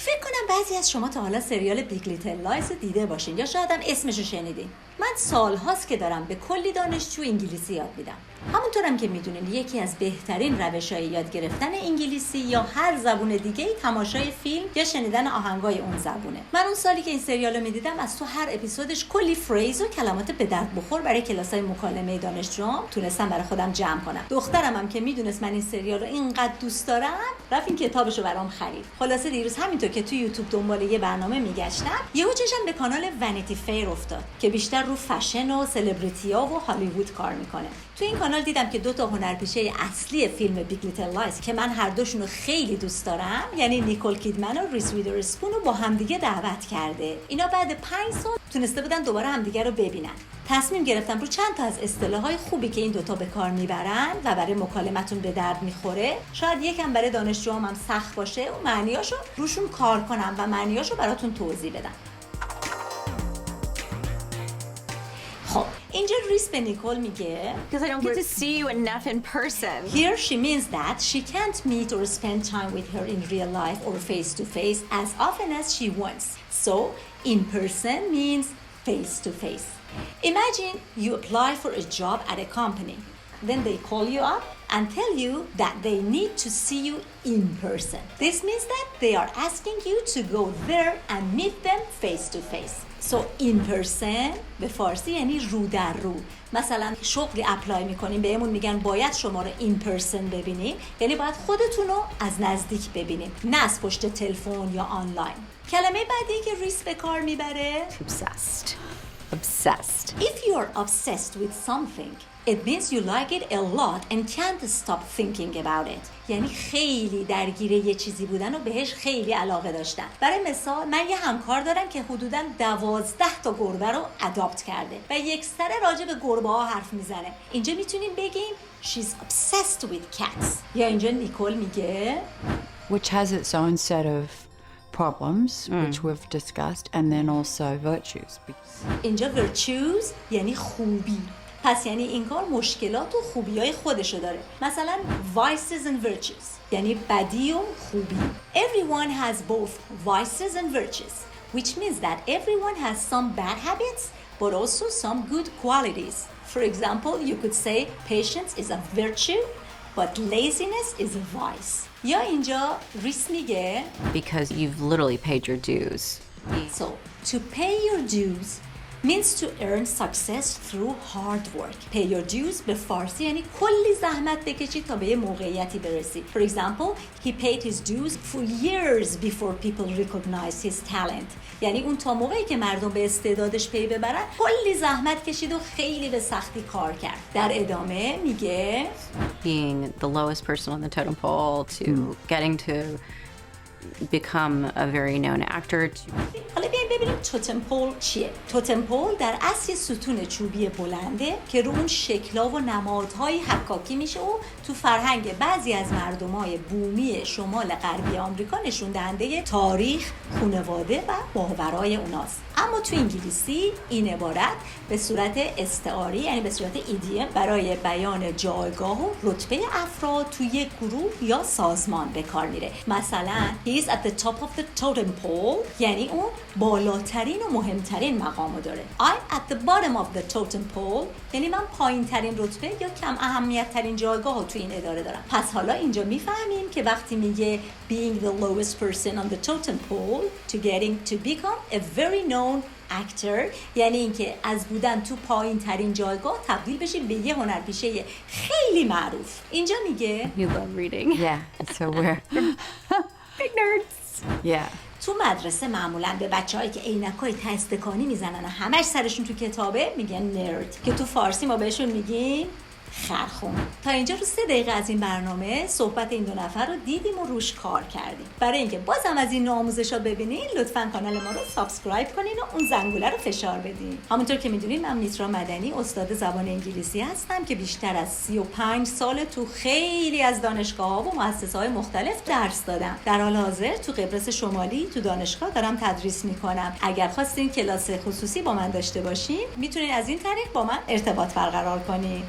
فکر کنم بعضی از شما تا حالا سریال بیگ لیتل لایز دیده باشین یا شاید هم اسمشو شنیدین. من سالهاست که دارم به کلی دانشجو انگلیسی یاد میدم. همونطورم که میدونین یکی از بهترین روش‌های یاد گرفتن انگلیسی یا هر زبون دیگه‌ای تماشای فیلم یا شنیدن آهنگای اون زبونه. من اون سالی که این سریالو میدیدم از تو هر اپیزودش کلی فریز و کلمات به درد بخور برای کلاسای مکالمه دانشجوام تونستم برای خودم جمع کنم. دخترم هم که میدونست من این سریال رو اینقدر دوست دارم، رفت این کتابشو برام خرید. خلاصه دیروز همینطور که تو یوتیوب دنبال یه برنامه میگشتم، یهو چشم به کانال ونیتی فیر افتاد که بیشتر رو فشن و سلبریتی‌ها و هالیوود کار میکنه. تو این کانال دیدم که 2 هنرپیشه اصلی فیلم بیگ لیتل لایز که من هر دوشون رو خیلی دوست دارم، یعنی نیکول کیدمن و ریس ویدرسپون رو با همدیگه دعوت کرده. اینا بعد 5 سال تونسته بودن دوباره همدیگه رو ببینن. تصمیم گرفتم رو چند تا از اصطلاحات خوبی که این دوتا به کار میبرن و برای مکالمتون به درد میخوره، شاید یکم برای دانشجوام هم سخت باشه و معنیاشو روشون کار کنم و معنیاشو براتون توضیح بدم. خب اینجا ریس به نیکول میگه Because I don't get to see you enough in person. Here she means that she can't meet or spend time with her in real life or face to face as often as she wants. So in person means face to face. Imagine you apply for a job at a company. Then they call you up and tell you that they need to see you in person. This means that they are asking you to go there and meet them face to face. So in person به فارسی یعنی رو در رو. مثلا شغلی اپلای میکنیم بهمون میگن باید شما رو in person ببینیم، یعنی باید خودتون رو از نزدیک ببینیم، نه از پشت تلفن یا آنلاین. کلمه بعدی که ریس به کار میبره Obsessed. Obsessed. If you are obsessed with something, it means you like it a lot and can't stop thinking about it. یعنی خیلی درگیر یه چیزی بودن و بهش خیلی علاقه داشتن. برای مثال من یه همکار دارم که حدوداً 12 تا گربه رو اداپت کرده و یکسره راجع به گربه ها حرف میزنه. اینجا میتونیم بگیم she's obsessed with cats. یا اینجا نیکول میگه which has its own set of problems, which we've discussed, and then also virtues. اینجا virtues یعنی خوبی. پس یعنی این کار مشکلات و خوبیای خودشو داره. مثلا vices and virtues یعنی بدی و خوبی. Everyone has both vices and virtues, which means that everyone has some bad habits but also some good qualities. For example, you could say patience is a virtue but laziness is a vice. یا اینجا ریس میگه Because you've literally paid your dues. So, to pay your dues means to earn success through hard work. Pay your dues به فارسی یعنی کلی زحمت بکشی تا به یه موقعیتی برسی. For example, he paid his dues for years before people recognized his talent. یعنی اون تا موقعی که مردم به استعدادش پی ببرن کلی زحمت کشید و خیلی به سختی کار کرد. در ادامه میگه Being the lowest person on the totem pole to getting to become a very known actor. حالا بیایم ببینیم توتم پول چیه. توتم پول در اصل ستون چوبی بلنده که رو اون شکل‌ها و نمادهایی حکاکی میشه و تو فرهنگ بعضی از مردمای بومی شمال غربی آمریکا نشون دهنده تاریخ، خانواده و باورای اوناست. اما تو انگلیسی این عبارت به صورت استعاری یعنی به صورت ایدیم برای بیان جایگاه و رتبه افراد تو یک گروه یا سازمان به کار میره. مثلا he is at the top of the totem pole یعنی اون بالاترین و مهمترین مقامو داره. I'm at the bottom of the totem pole یعنی من پایین ترین رتبه یا کم اهمیت ترین جایگاه رو تو این اداره دارم. پس حالا اینجا میفهمیم که وقتی میگه being the lowest person on the totem pole to getting to become a very known actor یعنی اینکه از بودن تو پایین ترین جایگاه تبدیل بشی به یه هنرپیشه خیلی معروف. اینجا میگه You love reading. Yeah, and so we're Big nerds. yeah. تو مدرسه معمولا به بچه‌هایی که عینکای ته استکانی میزنن و همش سرشون تو کتابه میگن نرد که تو فارسی ما بهشون میگیم خرخون. تا اینجا رو 3 دقیقه از این برنامه صحبت این 2 نفر رو دیدیم و روش کار کردیم. برای اینکه بازم از این نوع آموزش‌ها ببینین لطفاً کانال ما رو سابسکرایب کنین و اون زنگوله رو فشار بدین. همونطور که میدونین من میترا مدنی استاد زبان انگلیسی هستم که بیشتر از 35 سال تو خیلی از دانشگاه‌ها و مؤسسه‌های مختلف درس دادم. در حال حاضر تو قبرس شمالی تو دانشگاه دارم تدریس میکنم. اگر خواستین کلاس خصوصی با من داشته باشین میتونین از این طریق با من ارتباط برقرار کنین.